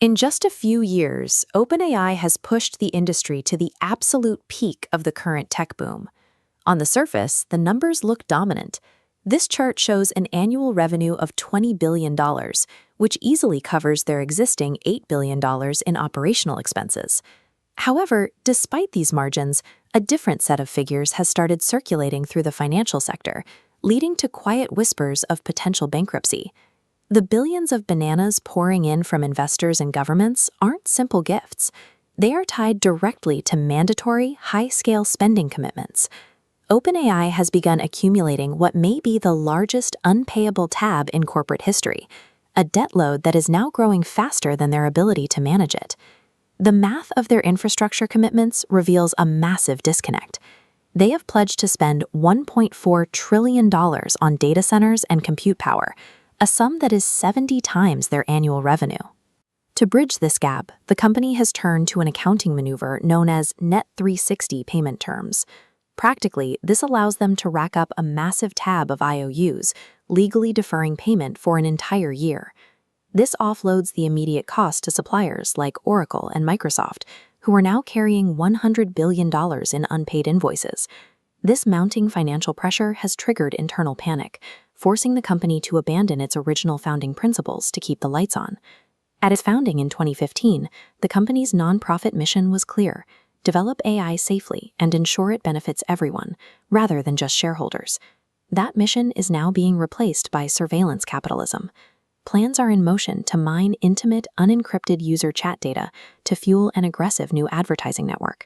In just a few years, OpenAI has pushed the industry to the absolute peak of the current tech boom. On the surface, the numbers look dominant. This chart shows an annual revenue of $20 billion, which easily covers their existing $8 billion in operational expenses. However, despite these margins, a different set of figures has started circulating through the financial sector, leading to quiet whispers of potential bankruptcy. The billions of bananas pouring in from investors and governments aren't simple gifts. They are tied directly to mandatory, high-scale spending commitments. OpenAI has begun accumulating what may be the largest unpayable tab in corporate history, a debt load that is now growing faster than their ability to manage it. The math of their infrastructure commitments reveals a massive disconnect. They have pledged to spend $1.4 trillion on data centers and compute power, a sum that is 70 times their annual revenue. To bridge this gap, the company has turned to an accounting maneuver known as Net 360 payment terms. Practically, this allows them to rack up a massive tab of IOUs, legally deferring payment for an entire year. This offloads the immediate cost to suppliers like Oracle and Microsoft, who are now carrying $100 billion in unpaid invoices. This mounting financial pressure has triggered internal panic, forcing the company to abandon its original founding principles to keep the lights on. At its founding in 2015, the company's nonprofit mission was clear: develop AI safely and ensure it benefits everyone, rather than just shareholders. That mission is now being replaced by surveillance capitalism. Plans are in motion to mine intimate, unencrypted user chat data to fuel an aggressive new advertising network.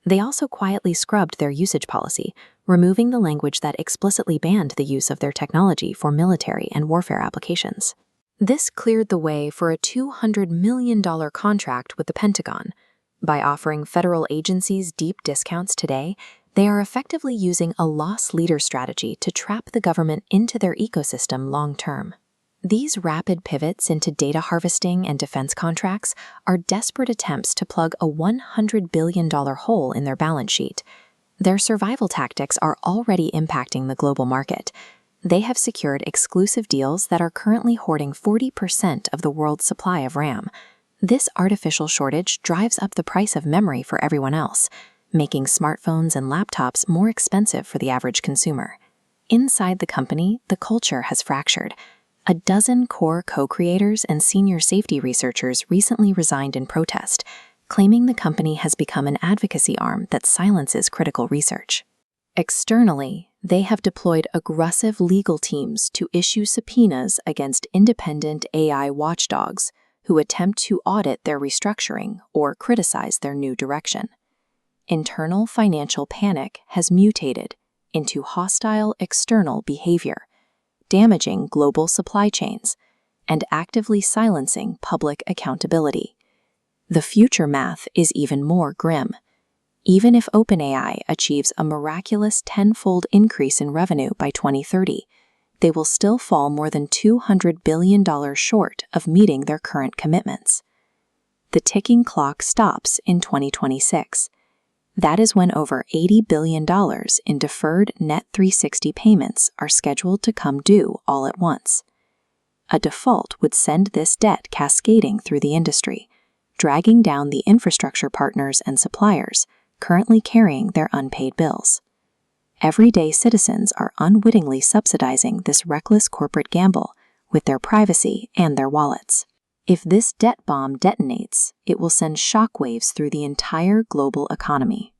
They also quietly scrubbed their usage policy, removing the language that explicitly banned the use of their technology for military and warfare applications. This cleared the way for a $200 million contract with the Pentagon. By offering federal agencies deep discounts today, they are effectively using a loss leader strategy to trap the government into their ecosystem long-term. These rapid pivots into data harvesting and defense contracts are desperate attempts to plug a $100 billion hole in their balance sheet. Their survival tactics are already impacting the global market. They have secured exclusive deals that are currently hoarding 40% of the world's supply of RAM. This artificial shortage drives up the price of memory for everyone else, making smartphones and laptops more expensive for the average consumer. Inside the company, the culture has fractured. A dozen core co-creators and senior safety researchers recently resigned in protest, claiming the company has become an advocacy arm that silences critical research. Externally, they have deployed aggressive legal teams to issue subpoenas against independent AI watchdogs who attempt to audit their restructuring or criticize their new direction. Internal financial panic has mutated into hostile external behavior, damaging global supply chains and actively silencing public accountability. The future math is even more grim. Even if OpenAI achieves a miraculous tenfold increase in revenue by 2030, they will still fall more than $200 billion short of meeting their current commitments. The ticking clock stops in 2026. That is when over $80 billion in deferred Net 360 payments are scheduled to come due all at once. A default would send this debt cascading through the industry, dragging down the infrastructure partners and suppliers currently carrying their unpaid bills. Everyday citizens are unwittingly subsidizing this reckless corporate gamble with their privacy and their wallets. If this debt bomb detonates, it will send shockwaves through the entire global economy.